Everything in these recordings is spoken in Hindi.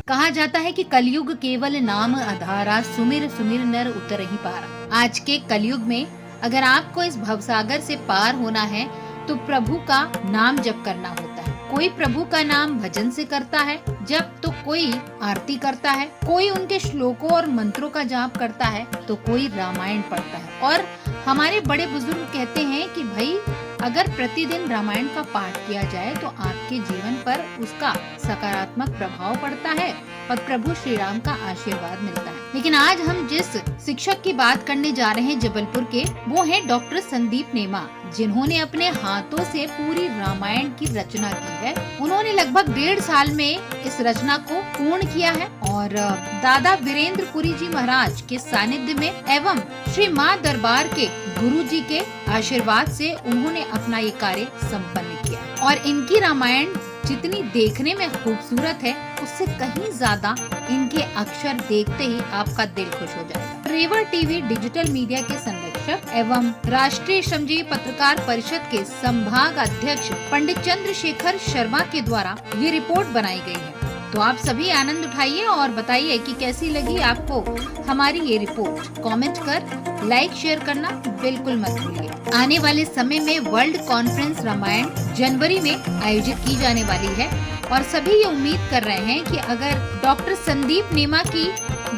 कहा जाता है कि कलयुग केवल नाम आधारा, सुमिर सुमिर नर उतर ही पारा। आज के कलयुग में अगर आपको इस भवसागर से पार होना है तो प्रभु का नाम जप करना होता है। कोई प्रभु का नाम भजन से करता है जब, तो कोई आरती करता है, कोई उनके श्लोकों और मंत्रों का जाप करता है, तो कोई रामायण पढ़ता है। और हमारे बड़े बुजुर्ग कहते हैं कि भाई अगर प्रतिदिन रामायण का पाठ किया जाए तो आपके जीवन पर उसका सकारात्मक प्रभाव पड़ता है और प्रभु श्री राम का आशीर्वाद मिलता है। लेकिन आज हम जिस शिक्षक की बात करने जा रहे हैं जबलपुर के, वो है डॉक्टर संदीप नेमा, जिन्होंने अपने हाथों से पूरी रामायण की रचना की है। उन्होंने लगभग 1.5 साल में इस रचना को पूर्ण किया है और दादा वीरेंद्र पुरी जी महाराज के सानिध्य में एवं श्री माँ दरबार के गुरु जी के आशीर्वाद से उन्होंने अपना ये कार्य संपन्न किया। और इनकी रामायण जितनी देखने में खूबसूरत है, उससे कहीं ज्यादा इनके अक्षर देखते ही आपका दिल खुश हो जाएगा। रेवर टीवी डिजिटल मीडिया के संरक्षक एवं राष्ट्रीय श्रमजीवी पत्रकार परिषद के संभाग अध्यक्ष पंडित चंद्रशेखर शर्मा के द्वारा ये रिपोर्ट बनाई गई है। तो आप सभी आनंद उठाइए और बताइए कि कैसी लगी आपको हमारी ये रिपोर्ट। कमेंट कर लाइक शेयर करना बिल्कुल मत भूलिए। आने वाले समय में वर्ल्ड कॉन्फ्रेंस रामायण जनवरी में आयोजित की जाने वाली है और सभी ये उम्मीद कर रहे हैं कि अगर डॉक्टर संदीप नेमा की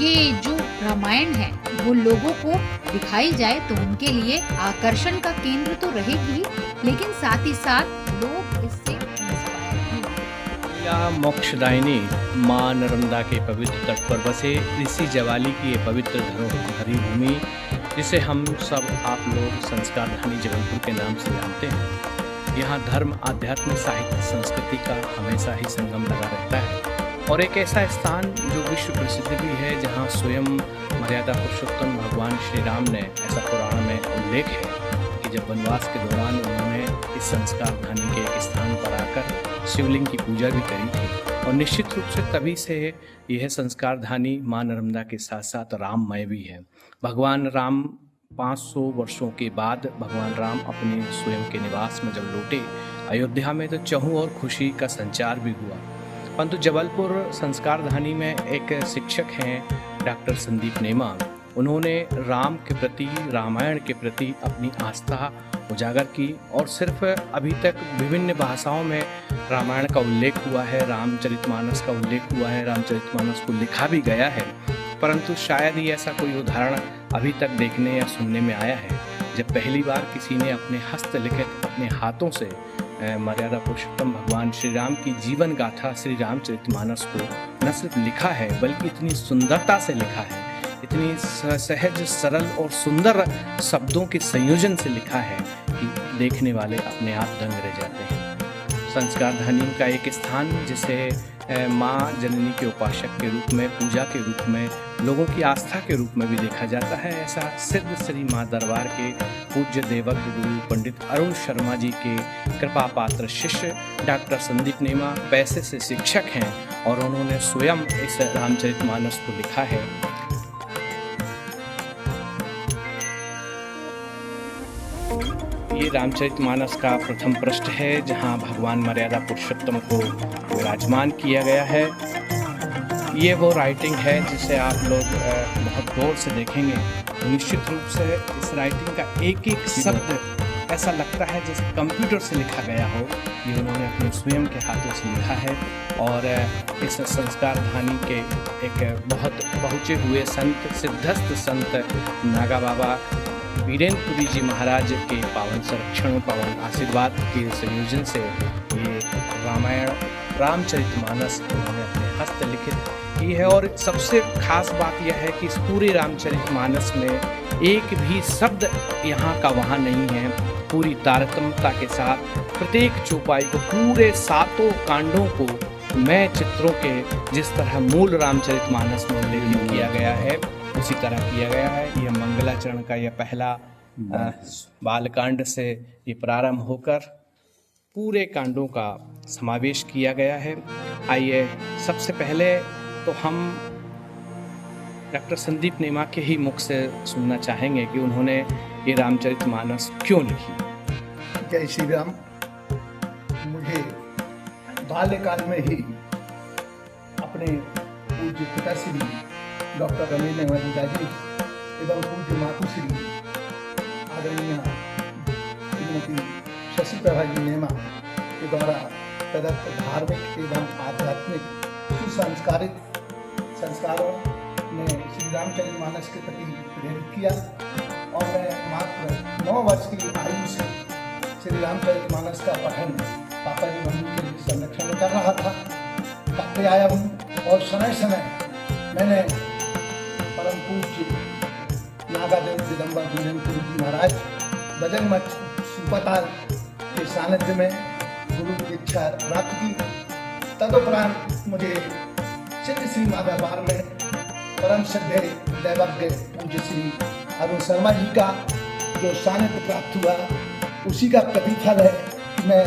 ये जो रामायण है वो लोगों को दिखाई जाए तो उनके लिए आकर्षण का केंद्र तो रहेगी, लेकिन साथ ही साथ लोग इससे या मोक्षदायिनी माँ नर्मदा के पवित्र तट पर बसे ऋषि ज्वाली की ये पवित्र धरोहरी भूमि, जिसे हम सब आप लोग संस्कार धानी जबलपुर के नाम से जानते हैं। यहाँ धर्म, आध्यात्म, साहित्य, संस्कृति का हमेशा ही संगम लगा रहता है और एक ऐसा स्थान जो विश्व प्रसिद्ध भी है, जहाँ स्वयं मर्यादा पुरुषोत्तम भगवान श्री राम ने, ऐसा पुराण में उल्लेख है कि जब वनवास के दौरान उन्होंने इस संस्कार धानी के एक स्थान पर आकर शिवलिंग की पूजा भी करी थी। और निश्चित रूप से तभी से यह संस्कार धानी माँ नर्मदा के साथ साथ राममय भी है। भगवान राम 500 वर्षों के बाद भगवान राम अपने स्वयं के निवास में जब लौटे अयोध्या में, तो चहुं और खुशी का संचार भी हुआ। परंतु जबलपुर संस्कार धानी में एक शिक्षक हैं डॉक्टर संदीप नेमा, उन्होंने राम के प्रति, रामायण के प्रति अपनी आस्था उजागर की और सिर्फ अभी तक विभिन्न भाषाओं में रामायण का उल्लेख हुआ है, रामचरितमानस का उल्लेख हुआ है, रामचरितमानस को लिखा भी गया है, परंतु शायद ही ऐसा कोई उदाहरण अभी तक देखने या सुनने में आया है जब पहली बार किसी ने अपने हस्तलिखित, अपने हाथों से मर्यादा पुरुषोत्तम भगवान श्री राम की जीवन गाथा श्री रामचरितमानस को न सिर्फ लिखा है बल्कि इतनी सुंदरता से लिखा है, इतनी सहज, सरल और सुंदर शब्दों के संयोजन से लिखा है कि देखने वाले अपने आप दंग रह जाते हैं। संस्कार धानी का एक स्थान जिसे माँ जननी के उपासक के रूप में, पूजा के रूप में, लोगों की आस्था के रूप में भी देखा जाता है, ऐसा सिद्ध श्री माँ दरबार के पूज्य देवज्ञ गुरु पंडित अरुण शर्मा जी के कृपा पात्र शिष्य डॉक्टर संदीप नेमा पैसे से शिक्षक हैं और उन्होंने स्वयं इस रामचरितमानस को लिखा है। ये रामचरितमानस का प्रथम पृष्ठ है जहाँ भगवान मर्यादा पुरुषोत्तम को विराजमान किया गया है। ये वो राइटिंग है जिसे आप लोग बहुत गौर से देखेंगे। निश्चित रूप से इस राइटिंग का एक एक शब्द ऐसा लगता है जैसे कंप्यूटर से लिखा गया हो। ये उन्होंने अपने स्वयं के हाथों से लिखा है और इस संस्कार धानी के एक बहुत पहुँचे हुए संत, सिद्धस्थ संत नागा बाबा वीरेंद्र पुरी जी महाराज के पावन संरक्षण, पावन आशीर्वाद के संयोजन से ये रामायण, रामचरितमानस उन्होंने अपने हस्तलिखित की है। और सबसे खास बात यह है कि इस पूरे रामचरितमानस में एक भी शब्द यहाँ का वहाँ नहीं है। पूरी तारतम्यता के साथ प्रत्येक चौपाई को, पूरे 7 कांडों को मैं चित्रों के जिस तरह मूल रामचरितमानस में उल्लेख किया गया है उसी तरह किया गया है। यह मंगलाचरण का यह पहला बालकांड से ये प्रारंभ होकर पूरे कांडों का समावेश किया गया है। आइए सबसे पहले तो हम डॉक्टर संदीप नेमा के ही मुख से सुनना चाहेंगे कि उन्होंने ये रामचरितमानस क्यों लिखी। जय श्री राम। मुझे बाल्यकाल में ही अपने पूज्य पिताश्री डॉक्टर रमेश नेमा जी एवं पूज्य मातुश्री आदरणीय श्रीमती शशि प्रभा जी नेमा के द्वारा प्रदत्त धार्मिक एवं आध्यात्मिक सुसंस्कारित संस्कारों ने श्री रामचरितमानस के प्रति प्रेरित किया और मैं मात्र 9 वर्ष की आयु से श्री रामचरितमानस का पठन पापा जी मम्मी के संरक्षण में कर रहा था, करते आया हूँ। और समय समय मैंने परम पूज्य नागादेव दिगंबर गुरु जी महाराज बजरंग मठ सुपताल के सानिध्य में गुरु दीक्षा प्राप्त की। तदुपरांत मुझे सिद्ध श्री माता दरबार में परम श्रद्धेय दैवज्ञ पूज्य श्री अरुण शर्मा जी का जो सानिध्य प्राप्त हुआ, उसी का प्रतिफल है कि मैं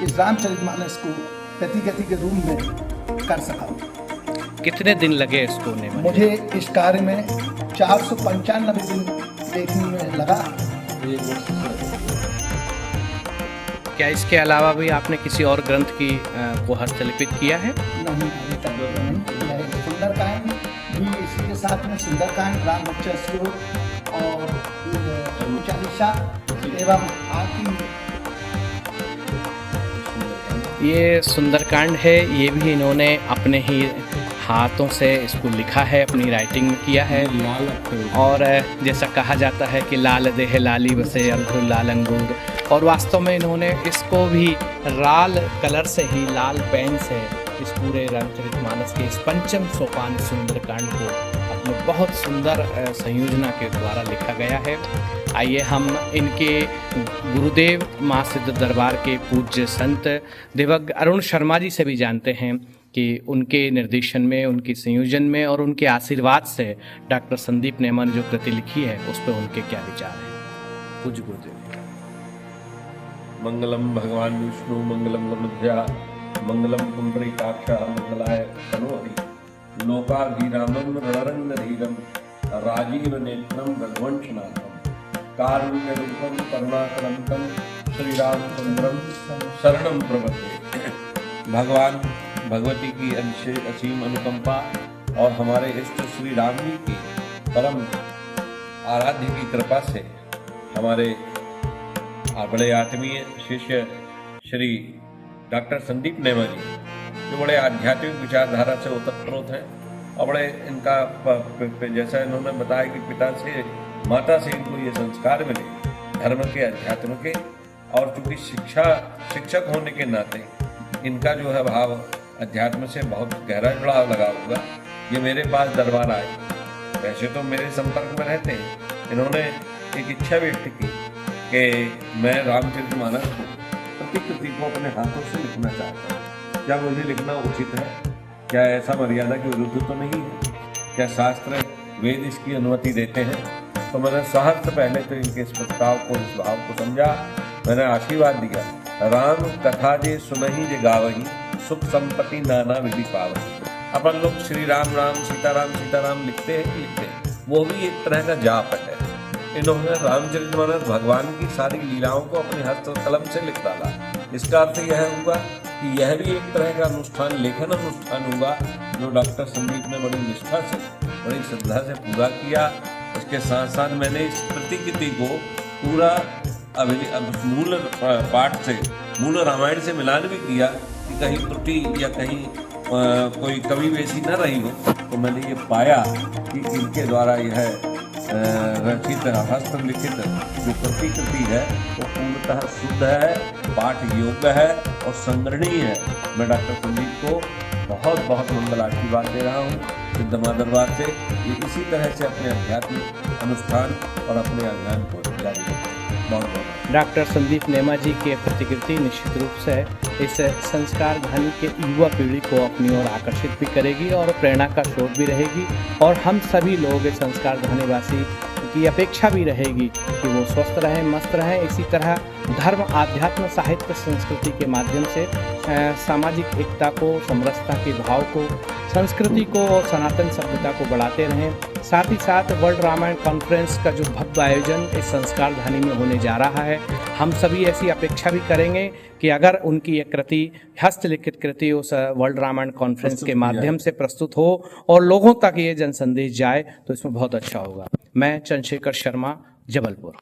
इस रामचरितमानस को प्रतिगति के रूप में कर सका। कितने दिन लगे इसको होने में? मुझे इस कार्य में 495 दिन देखने में लगा। क्या इसके अलावा भी आपने किसी और ग्रंथ की को हस्तलिपित किया है? नहीं, अभी तक नहीं। सुंदरकांड भी इसी के साथ में सुंदरकांड, राम बच्चा श्लोक और चालीसा एवं आरती। ये सुंदरकांड है, ये भी इन्होंने अपने ही हाथों से इसको लिखा है, अपनी राइटिंग में किया है। और जैसा कहा जाता है कि लाल देह लाली बसे अंगूर लाल अंगूर, और वास्तव में इन्होंने इसको भी लाल कलर से ही, लाल पेन से इस पूरे रामचरितमानस के इस पंचम सोपान सुंदरकांड को अपने बहुत सुंदर संयोजना के द्वारा लिखा गया है। आइए हम इनके गुरुदेव माँ सिद्ध दरबार के पूज्य संत देवज्ञ अरुण शर्मा जी से भी जानते हैं कि उनके निर्देशन में, उनके संयोजन में और उनके आशीर्वाद से डॉक्टर संदीप नेमा ने जो कृति लिखी है उस पर उनके क्या विचार हैं। पूज्य गुरुदेव। मंगलम भगवान विष्णु मंगलम गणध्या मंगलम पुंडरीकाक्षा मंगलाय तनोहरि लोकाभिरामम रणरंगधीरम राजीव नेत्रम रघुवंशनाथम कारुण्य रूपम करुणाकरंतम श्री रामचंद्रम शरणम प्रपद्ये। भगवान भगवती की असीम अनुकंपा और हमारे इष्ट श्री राम जी की परम आराध्य की कृपा से हमारे बड़े आत्मीय शिष्य श्री डॉक्टर संदीप नेमा जी, जो बड़े आध्यात्मिक विचारधारा से ओतप्रोत हैं और बड़े इनका जैसा इन्होंने बताया कि पिता से माता से इनको ये संस्कार मिले धर्म के, अध्यात्म के, और चूँकि शिक्षक होने के नाते इनका जो है भाव अध्यात्म से बहुत गहरा जुड़ाव लगा हुआ। ये मेरे पास दरबार आए, वैसे तो मेरे संपर्क में रहते हैं। इन्होंने एक इच्छा व्यक्त की कि मैं रामचरितमानस को प्रतिकृति को अपने हाथों से लिखना चाहता हूँ। क्या मुझे लिखना उचित है? क्या ऐसा मर्यादा के विरुद्ध तो नहीं है? क्या शास्त्र वेद इसकी अनुमति देते हैं? तो मैंने सहर्ष पहले तो इनके इस प्रस्ताव को, इस भाव को समझा। मैंने आशीर्वाद दिया, राम कथा जे सुनहि जे गावही सुख संपत्ति नाना विधि पावही। अपन लोग श्री राम राम सीताराम लिखते हैं, वो भी एक तरह का जाप है। इन्होंने रामचरितमानस भगवान की सारी लीलाओं को अपने हस्त कलम से लिख डाला। इसका अर्थ यह हुआ कि यह भी एक तरह का अनुष्ठान, लेखन अनुष्ठान हुआ, जो डॉक्टर संदीप ने बड़ी निष्ठा से, बड़ी श्रद्धा से पूरा किया। इसके साथ साथ मैंने इस प्रतिकृति को पूरा मूल पाठ से, मूल रामायण से मिलान भी किया कि कहीं त्रुटि या कहीं कोई कमी वैसी न रही हो। तो मैंने ये पाया कि इनके द्वारा यह रचित हस्तलिखित जो प्रतिकृति है वो पूर्णतः शुद्ध है, पाठ योग्य है और संग्रहणीय है। मैं डॉक्टर संदीप को बहुत बहुत मंगल आशीर्वाद दे रहा हूँ सिद्ध माँ दरबार से। ये इसी तरह से अपने आध्यात्मिक अनुष्ठान और अपने अभियान को जारी रखें। बहुत बहुत डॉक्टर संदीप नेमा जी की प्रतिकृति निश्चित रूप से इस संस्कार धनी के युवा पीढ़ी को अपनी ओर आकर्षित भी करेगी और प्रेरणा का स्रोत भी रहेगी। और हम सभी लोग इस संस्कार धनीवासी की अपेक्षा भी रहेगी कि वो स्वस्थ रहें, मस्त रहें। इसी तरह धर्म, आध्यात्म, साहित्य, संस्कृति के माध्यम से सामाजिक एकता को, समरसता के भाव को, संस्कृति को और सनातन सभ्यता को बढ़ाते रहें। साथ ही साथ वर्ल्ड रामायण कॉन्फ्रेंस का जो भव्य आयोजन इस संस्कार धनी में होने जा रहा है, हम सभी ऐसी अपेक्षा भी करेंगे कि अगर उनकी एक कृति, हस्तलिखित कृति उस वर्ल्ड रामायण कॉन्फ्रेंस के माध्यम से प्रस्तुत हो और लोगों तक ये जन संदेश जाए तो इसमें बहुत अच्छा होगा। मैं चंद्रशेखर शर्मा, जबलपुर।